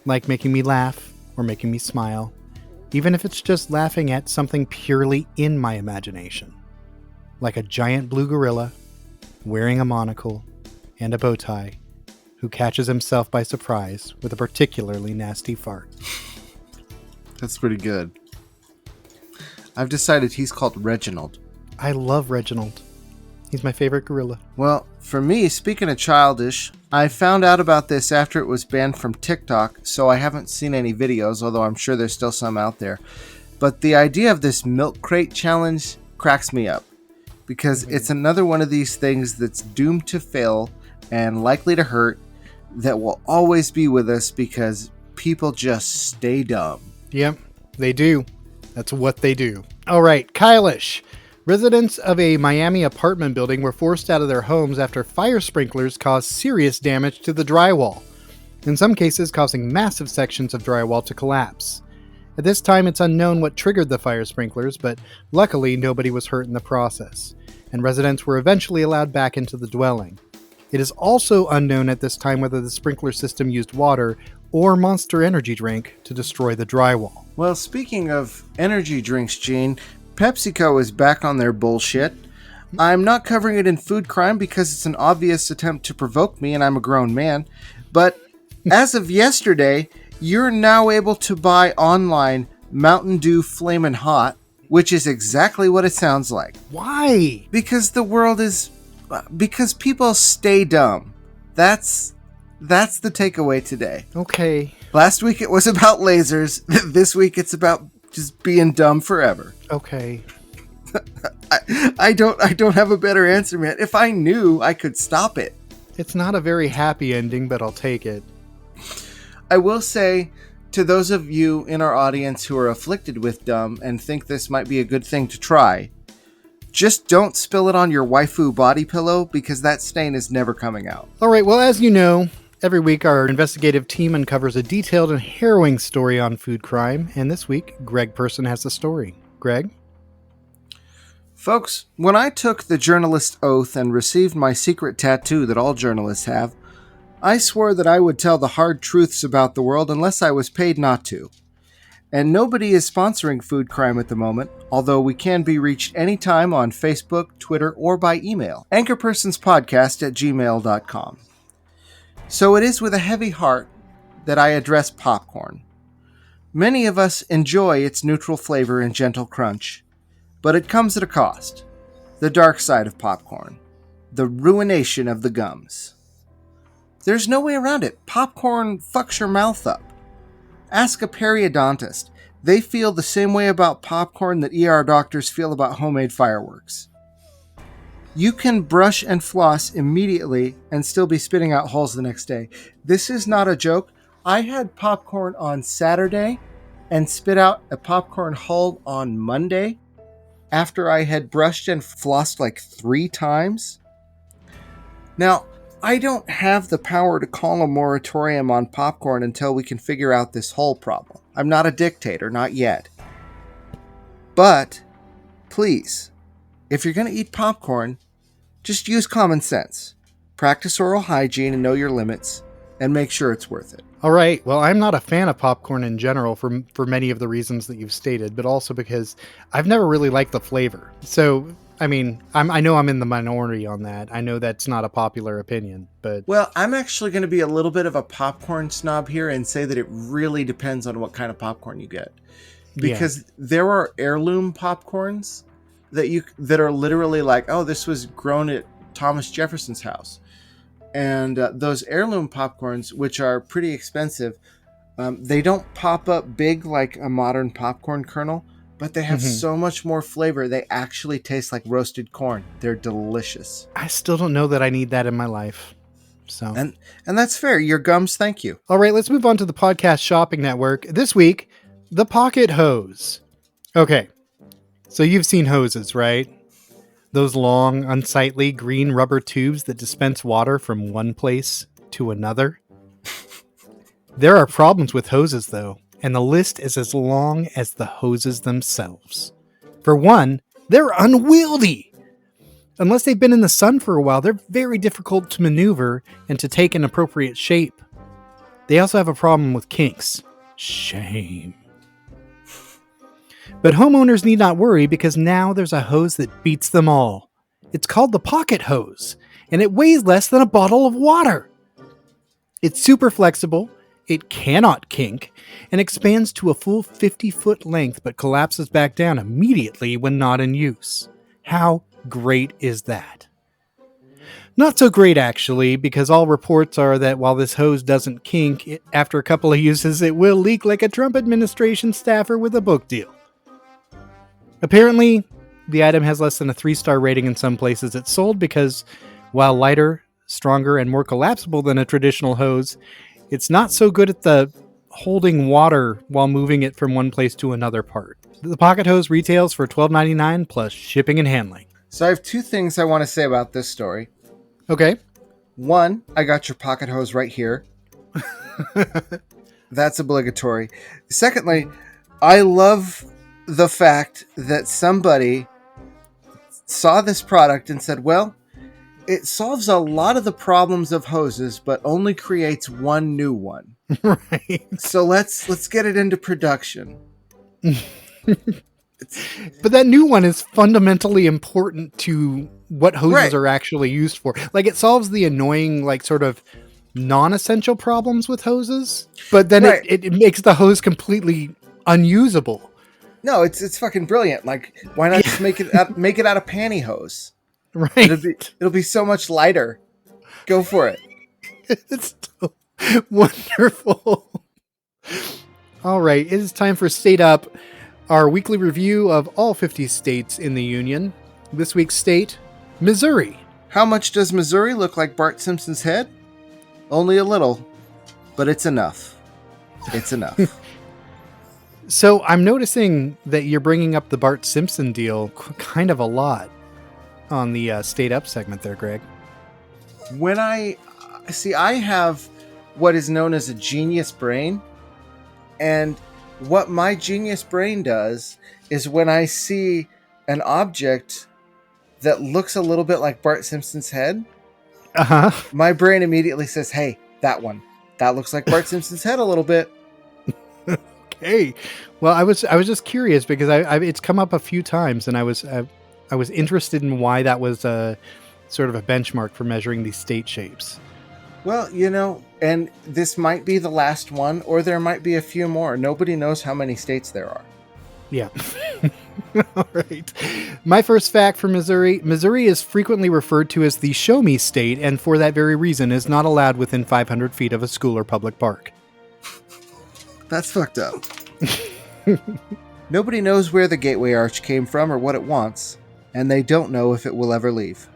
[SPEAKER 1] like making me laugh or making me smile, even if it's just laughing at something purely in my imagination, like a giant blue gorilla wearing a monocle and a bow tie who catches himself by surprise with a particularly nasty fart.
[SPEAKER 2] That's pretty good. I've decided he's called Reginald.
[SPEAKER 1] I love Reginald. He's my favorite gorilla.
[SPEAKER 2] Well, for me, speaking of Childish, I found out about this after it was banned from TikTok, so I haven't seen any videos, although I'm sure there's still some out there. But the idea of this milk crate challenge cracks me up, because it's another one of these things that's doomed to fail and likely to hurt, that will always be with us because people just stay dumb.
[SPEAKER 1] Yep, they do. That's what they do. All right, Kylish. Residents of a Miami apartment building were forced out of their homes after fire sprinklers caused serious damage to the drywall, in some cases causing massive sections of drywall to collapse. At this time, it's unknown what triggered the fire sprinklers, but luckily nobody was hurt in the process, and residents were eventually allowed back into the dwelling. It is also unknown at this time whether the sprinkler system used water or Monster Energy drink to destroy the drywall.
[SPEAKER 2] Well, speaking of energy drinks, Gene, PepsiCo is back on their bullshit. I'm not covering it in food crime because it's an obvious attempt to provoke me and I'm a grown man. But as of yesterday, you're now able to buy online Mountain Dew Flamin' Hot, which is exactly what it sounds like.
[SPEAKER 1] Why?
[SPEAKER 2] Because because people stay dumb. That's the takeaway today.
[SPEAKER 1] Okay.
[SPEAKER 2] Last week it was about lasers. This week it's about just being dumb forever.
[SPEAKER 1] Okay.
[SPEAKER 2] I don't have a better answer, man. If I knew, I could stop it.
[SPEAKER 1] It's not a very happy ending, but I'll take it.
[SPEAKER 2] I will say to those of you in our audience who are afflicted with dumb and think this might be a good thing to try, just don't spill it on your waifu body pillow, because that stain is never coming out.
[SPEAKER 1] All right, well, as you know, every week our investigative team uncovers a detailed and harrowing story on food crime, and this week, Anchorperson has the story. Greg?
[SPEAKER 2] Folks, when I took the journalist oath and received my secret tattoo that all journalists have, I swore that I would tell the hard truths about the world unless I was paid not to. And nobody is sponsoring Food Crime at the moment, although we can be reached anytime on Facebook, Twitter, or by email. Anchorpersonspodcast@gmail.com. So it is with a heavy heart that I address popcorn. Many of us enjoy its neutral flavor and gentle crunch, but it comes at a cost. The dark side of popcorn. The ruination of the gums. There's no way around it. Popcorn fucks your mouth up. Ask a periodontist. They feel the same way about popcorn that ER doctors feel about homemade fireworks. You can brush and floss immediately and still be spitting out holes the next day. This is not a joke. I had popcorn on Saturday and spit out a popcorn hull on Monday after I had brushed and flossed like 3 times. Now, I don't have the power to call a moratorium on popcorn until we can figure out this whole problem. I'm not a dictator, not yet. But, please, if you're going to eat popcorn, just use common sense. Practice oral hygiene and know your limits, and make sure it's worth it.
[SPEAKER 1] All right. Well, I'm not a fan of popcorn in general for many of the reasons that you've stated, but also because I've never really liked the flavor. So, I mean, I know I'm in the minority on that. I know that's not a popular opinion, but...
[SPEAKER 2] Well, I'm actually going to be a little bit of a popcorn snob here and say that it really depends on what kind of popcorn you get. Because there are heirloom popcorns that are literally like, oh, this was grown at Thomas Jefferson's house. And those heirloom popcorns, which are pretty expensive, they don't pop up big like a modern popcorn kernel, but they have so much more flavor. They actually taste like roasted corn. They're delicious.
[SPEAKER 1] I still don't know that I need that in my life. So
[SPEAKER 2] And that's fair. Your gums thank you.
[SPEAKER 1] All right, let's move on to the podcast shopping network. This week, the pocket hose. Okay, so you've seen hoses, right? Those long, unsightly green rubber tubes that dispense water from one place to another. There are problems with hoses, though, and the list is as long as the hoses themselves. For one, they're unwieldy. Unless they've been in the sun for a while, they're very difficult to maneuver and to take an appropriate shape. They also have a problem with kinks. Shame. But homeowners need not worry because now there's a hose that beats them all. It's called the pocket hose, and it weighs less than a bottle of water. It's super flexible, it cannot kink, and expands to a full 50-foot length but collapses back down immediately when not in use. How great is that? Not so great, actually, because all reports are that while this hose doesn't kink, after a couple of uses, it will leak like a Trump administration staffer with a book deal. Apparently, the item has less than a 3-star rating in some places it's sold because, while lighter, stronger, and more collapsible than a traditional hose, it's not so good at the holding water while moving it from one place to another part. The pocket hose retails for $12.99 plus shipping and handling.
[SPEAKER 2] So I have 2 things I want to say about this story.
[SPEAKER 1] Okay.
[SPEAKER 2] 1, I got your pocket hose right here. That's obligatory. Secondly, I love the fact that somebody saw this product and said, well, it solves a lot of the problems of hoses, but only creates one new one.
[SPEAKER 1] Right.
[SPEAKER 2] So let's get it into production.
[SPEAKER 1] But that new one is fundamentally important to what hoses are actually used for. Like, it solves the annoying, like, sort of non-essential problems with hoses, but then it makes the hose completely unusable.
[SPEAKER 2] No, it's fucking brilliant. Like, why not just make it out of pantyhose?
[SPEAKER 1] Right.
[SPEAKER 2] It'll be so much lighter. Go for it.
[SPEAKER 1] It's so wonderful. All right, it is time for State Up, our weekly review of all 50 states in the Union. This week's state, Missouri.
[SPEAKER 2] How much does Missouri look like Bart Simpson's head? Only a little, but it's enough. It's enough.
[SPEAKER 1] So I'm noticing that you're bringing up the Bart Simpson deal kind of a lot on the State Up segment there, Greg.
[SPEAKER 2] When I have what is known as a genius brain, and what my genius brain does is when I see an object that looks a little bit like Bart Simpson's head, my brain immediately says, hey, that one. That looks like Bart Simpson's head a little bit.
[SPEAKER 1] Okay. Well, I was just curious because it's come up a few times, and I was interested in why that was a sort of a benchmark for measuring these state shapes.
[SPEAKER 2] Well, and this might be the last one, or there might be a few more. Nobody knows how many states there are.
[SPEAKER 1] Yeah. All right. My first fact for Missouri. Missouri is frequently referred to as the Show Me State, and for that very reason is not allowed within 500 feet of a school or public park.
[SPEAKER 2] That's fucked up. Nobody knows where the Gateway Arch came from or what it wants, and they don't know if it will ever leave.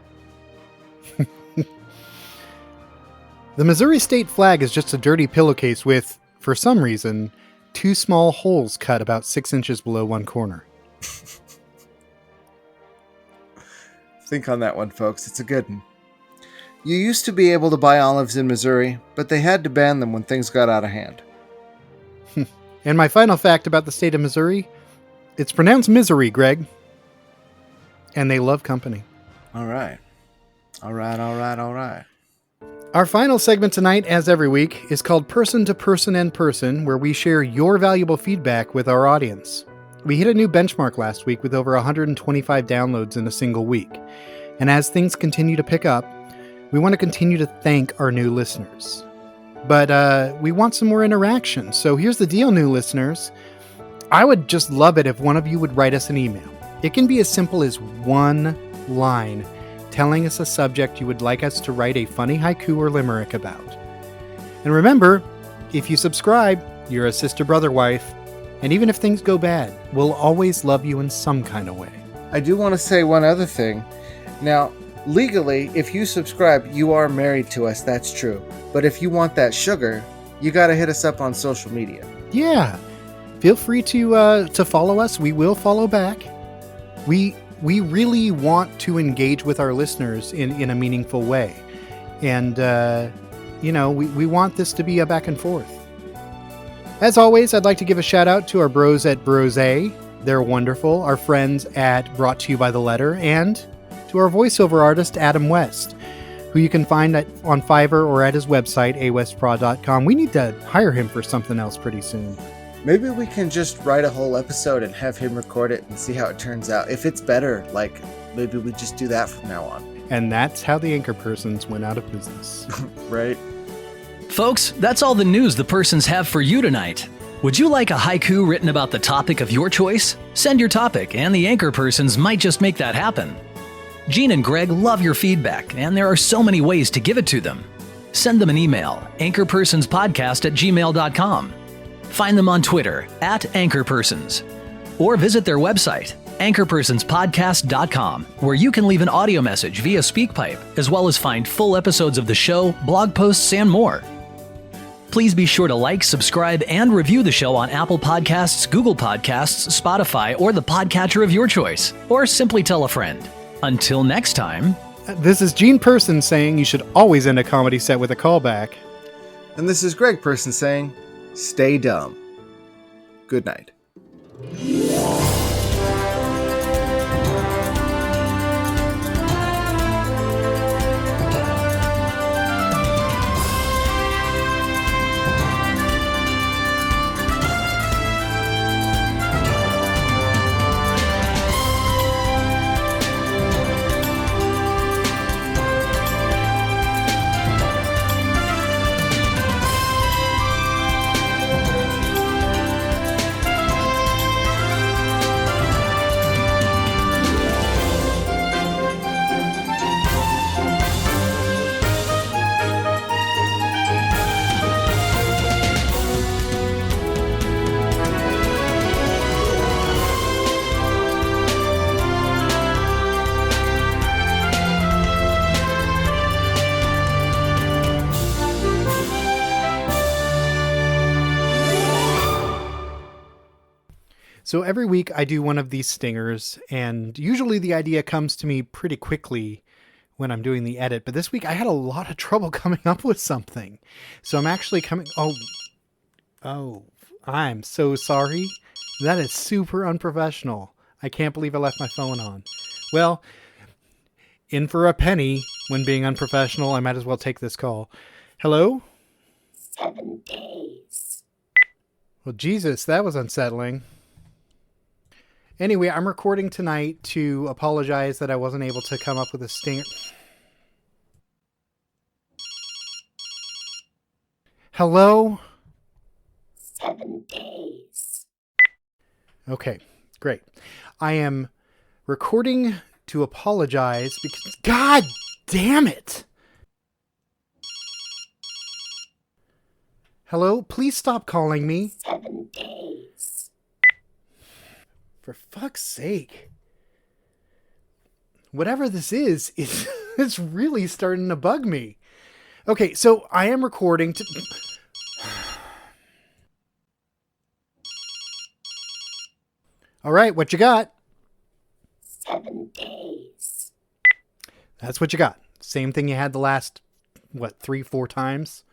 [SPEAKER 1] The Missouri state flag is just a dirty pillowcase with, for some reason, 2 small holes cut about 6 inches below one corner.
[SPEAKER 2] Think on that one, folks. It's a good one. You used to be able to buy olives in Missouri, but they had to ban them when things got out of hand.
[SPEAKER 1] And my final fact about the state of Missouri, it's pronounced misery, Greg. And they love company.
[SPEAKER 2] All right.
[SPEAKER 1] Our final segment tonight, as every week, is called Person to Person and Person, where we share your valuable feedback with our audience. We hit a new benchmark last week with over 125 downloads in a single week. And as things continue to pick up, we want to continue to thank our new listeners. But we want some more interaction. So here's the deal, new listeners. I would just love it if one of you would write us an email. It can be as simple as one line telling us a subject you would like us to write a funny haiku or limerick about. And remember, if you subscribe, you're a sister, brother, wife, and even if things go bad, we'll always love you in some kind of way.
[SPEAKER 2] I do want to say one other thing. Now, legally, if you subscribe, you are married to us, that's true. But if you want that sugar, you got to hit us up on social media.
[SPEAKER 1] Yeah, feel free to follow us. We will follow back. We really want to engage with our listeners in a meaningful way. And, we want this to be a back and forth. As always, I'd like to give a shout out to our bros at Brose. They're wonderful. Our friends at Brought to You by the Letter, and to our voiceover artist, Adam West, who you can find on Fiverr or at his website, awestprod.com. We need to hire him for something else pretty soon.
[SPEAKER 2] Maybe we can just write a whole episode and have him record it and see how it turns out. If it's better, maybe we just do that from now on.
[SPEAKER 1] And that's how the Anchorpersons went out of business.
[SPEAKER 2] Right?
[SPEAKER 3] Folks, that's all the news the persons have for you tonight. Would you like a haiku written about the topic of your choice? Send your topic, and the Anchorpersons might just make that happen. Gene and Greg love your feedback, and there are so many ways to give it to them. Send them an email, anchorpersonspodcast@gmail.com. Find them on Twitter, @Anchorpersons. Or visit their website, anchorpersonspodcast.com, where you can leave an audio message via SpeakPipe, as well as find full episodes of the show, blog posts, and more. Please be sure to like, subscribe, and review the show on Apple Podcasts, Google Podcasts, Spotify, or the podcatcher of your choice. Or simply tell a friend. Until next time...
[SPEAKER 1] This is Gene Person saying you should always end a comedy set with a callback.
[SPEAKER 2] And this is Greg Person saying, stay dumb. Good night.
[SPEAKER 1] So every week I do one of these stingers, and usually the idea comes to me pretty quickly when I'm doing the edit, but this week I had a lot of trouble coming up with something. So I'm actually I'm so sorry. That is super unprofessional. I can't believe I left my phone on. Well, in for a penny when being unprofessional, I might as well take this call. Hello?
[SPEAKER 4] 7 days.
[SPEAKER 1] Well, Jesus, that was unsettling. Anyway, I'm recording tonight to apologize that I wasn't able to come up with a stinger. Hello?
[SPEAKER 4] 7 days.
[SPEAKER 1] Okay, great. I am recording to apologize because... God damn it! Hello? Please stop calling me.
[SPEAKER 4] 7 days.
[SPEAKER 1] For fuck's sake. Whatever this is, it's really starting to bug me. Okay, so I am recording to... All right, what you got?
[SPEAKER 4] 7 days.
[SPEAKER 1] That's what you got. Same thing you had the last, 3-4 times?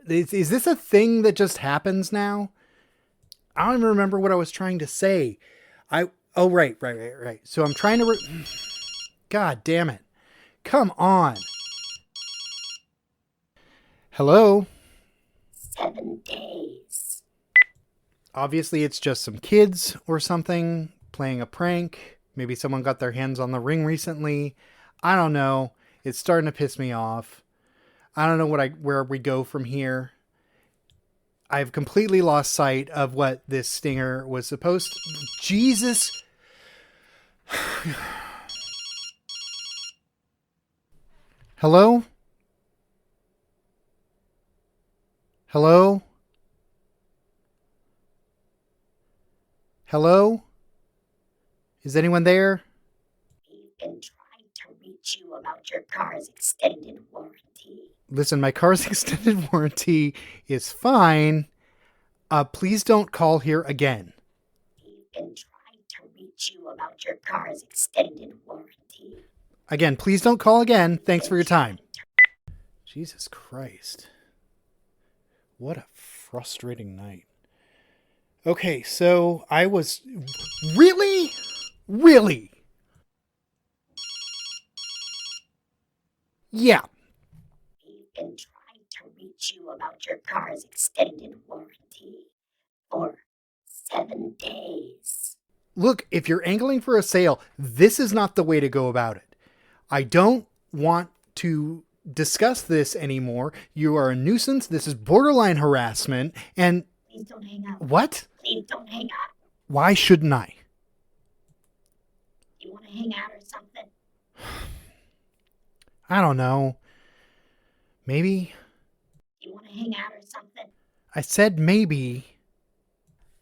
[SPEAKER 1] Is this a thing that just happens now? I don't even remember what I was trying to say. Oh, right. So I'm trying to... God damn it. Come on. Hello?
[SPEAKER 4] 7 days.
[SPEAKER 1] Obviously, it's just some kids or something playing a prank. Maybe someone got their hands on the ring recently. I don't know. It's starting to piss me off. I don't know where we go from here. I've completely lost sight of what this stinger was supposed to... Jesus. Hello? Hello? Hello? Is anyone there?
[SPEAKER 4] We've been trying to reach you about your car's extended warranty.
[SPEAKER 1] Listen, my car's extended warranty is fine. Please don't call here again.
[SPEAKER 4] We've been trying to reach you about your car's extended warranty.
[SPEAKER 1] Again, please don't call again. Thanks for your time. Jesus Christ. What a frustrating night. Okay, so I was... Really? Really? Yeah.
[SPEAKER 4] We've been trying to reach you about your car's extended warranty for 7 days.
[SPEAKER 1] Look, if you're angling for a sale, this is not the way to go about it. I don't want to discuss this anymore. You are a nuisance. This is borderline harassment. And...
[SPEAKER 4] Please don't hang up.
[SPEAKER 1] What?
[SPEAKER 4] Please don't hang up.
[SPEAKER 1] Why shouldn't I?
[SPEAKER 4] You want to hang out or something?
[SPEAKER 1] I don't know. Maybe.
[SPEAKER 4] You want to hang out or something?
[SPEAKER 1] I said maybe.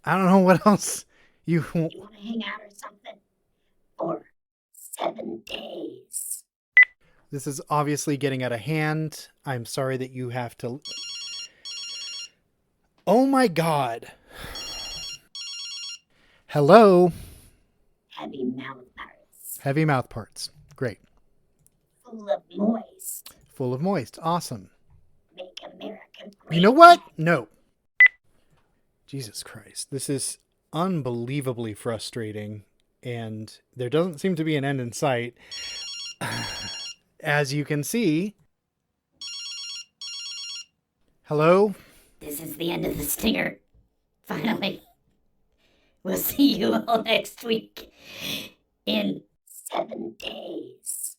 [SPEAKER 1] I don't know what else you...
[SPEAKER 4] You want to hang out or something? For 7 days.
[SPEAKER 1] This is obviously getting out of hand. I'm sorry that you have to... Oh my God. Hello?
[SPEAKER 4] Heavy mouth parts.
[SPEAKER 1] Heavy mouth parts. Great.
[SPEAKER 4] Full of moist.
[SPEAKER 1] Full of moist. Awesome.
[SPEAKER 4] Make America great.
[SPEAKER 1] You know what? No. Jesus Christ. This is unbelievably frustrating. And there doesn't seem to be an end in sight. As you can see. Hello?
[SPEAKER 4] This is the end of the stinger. Finally. We'll see you all next week. In 7 days.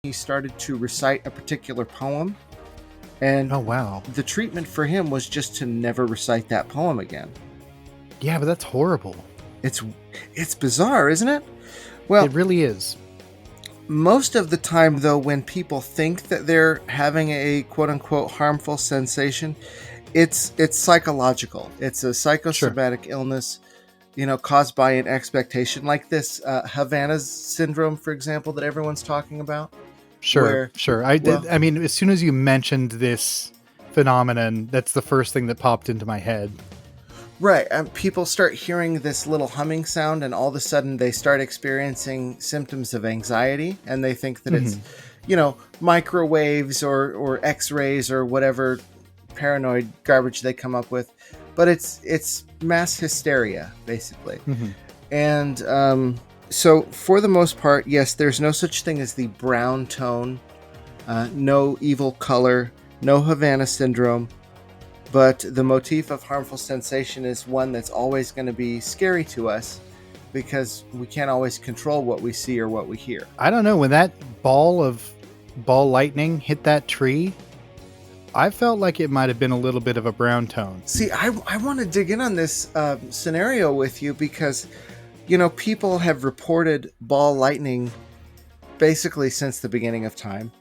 [SPEAKER 2] he started to recite a particular poem, and
[SPEAKER 1] Oh, wow.
[SPEAKER 2] the treatment for him was just to never recite that poem again.
[SPEAKER 1] Yeah, but that's horrible.
[SPEAKER 2] It's bizarre, isn't it? Well,
[SPEAKER 1] It really is.
[SPEAKER 2] most of the time, though, when people think that they're having a quote-unquote harmful sensation, it's psychological. It's a psychosomatic illness, caused by an expectation, like this Havana's syndrome, for example, that everyone's talking about.
[SPEAKER 1] Sure.
[SPEAKER 2] Well-
[SPEAKER 1] I mean, as soon as you mentioned this phenomenon, that's the first thing that popped into my head.
[SPEAKER 2] Right. People start hearing this little humming sound, and all of a sudden they start experiencing symptoms of anxiety, and they think that it's, microwaves or X-rays or whatever paranoid garbage they come up with. But it's mass hysteria, basically. And so for the most part, yes, there's no such thing as the brown tone, no evil color, no Havana syndrome. But the motif of harmful sensation is one that's always going to be scary to us because we can't always control what we see or what we hear.
[SPEAKER 1] I don't know. When that ball lightning hit that tree, I felt like it might have been a little bit of a brown tone.
[SPEAKER 2] See, I want to dig in on this scenario with you because, people have reported ball lightning basically since the beginning of time.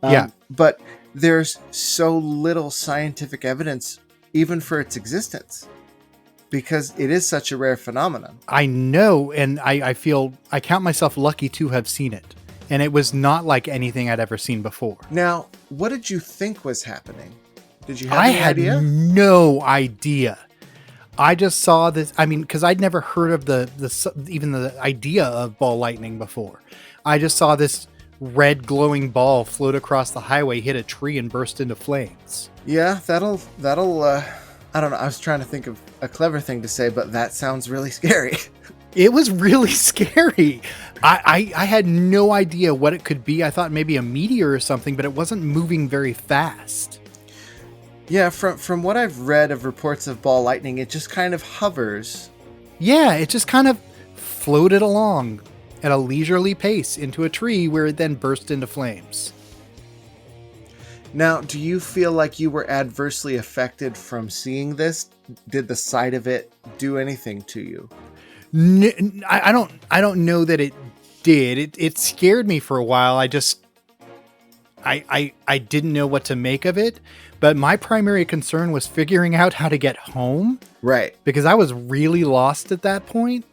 [SPEAKER 1] Yeah.
[SPEAKER 2] But there's so little scientific evidence even for its existence because it is such a rare phenomenon.
[SPEAKER 1] I know, and I count myself lucky to have seen it. And it was not like anything I'd ever seen before.
[SPEAKER 2] Now, what did you think was happening? Did you have
[SPEAKER 1] I
[SPEAKER 2] any
[SPEAKER 1] had
[SPEAKER 2] idea?
[SPEAKER 1] no idea. I just saw this. I mean, because I'd never heard of even the idea of ball lightning before. I just saw this red glowing ball float across the highway, hit a tree, and burst into flames.
[SPEAKER 2] Yeah, that'll. I don't know. I was trying to think of a clever thing to say, but that sounds really scary.
[SPEAKER 1] It was really scary. I had no idea what it could be. I thought maybe a meteor or something, but it wasn't moving very fast.
[SPEAKER 2] Yeah, from what I've read of reports of ball lightning, it just kind of hovers.
[SPEAKER 1] Yeah, it just kind of floated along at a leisurely pace into a tree where it then burst into flames.
[SPEAKER 2] Now, do you feel like you were adversely affected from seeing this? Did the sight of it do anything to you?
[SPEAKER 1] I don't know that it did. It scared me for a while. I didn't know what to make of it, but my primary concern was figuring out how to get home.
[SPEAKER 2] Right.
[SPEAKER 1] Because I was really lost at that point.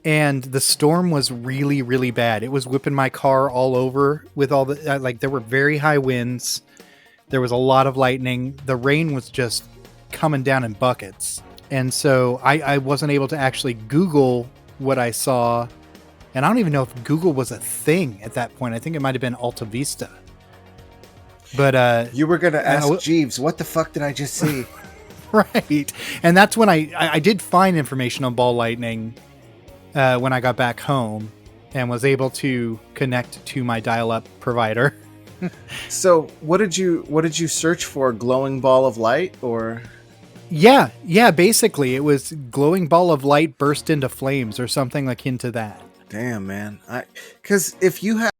[SPEAKER 1] And the storm was really, really bad. It was whipping my car all over with all the, there were very high winds. There was a lot of lightning. The rain was just coming down in buckets. And so I wasn't able to actually Google what I saw. And I don't even know if Google was a thing at that point. I think it might have been Alta Vista. But
[SPEAKER 2] you were going to ask Jeeves, what the fuck did I just see?
[SPEAKER 1] Right. And that's when I did find information on ball lightning when I got back home and was able to connect to my dial-up provider.
[SPEAKER 2] So what did you search for? Glowing ball of light or?
[SPEAKER 1] Yeah. Basically, it was glowing ball of light burst into flames or something akin to that.
[SPEAKER 2] Damn, man. Because if you have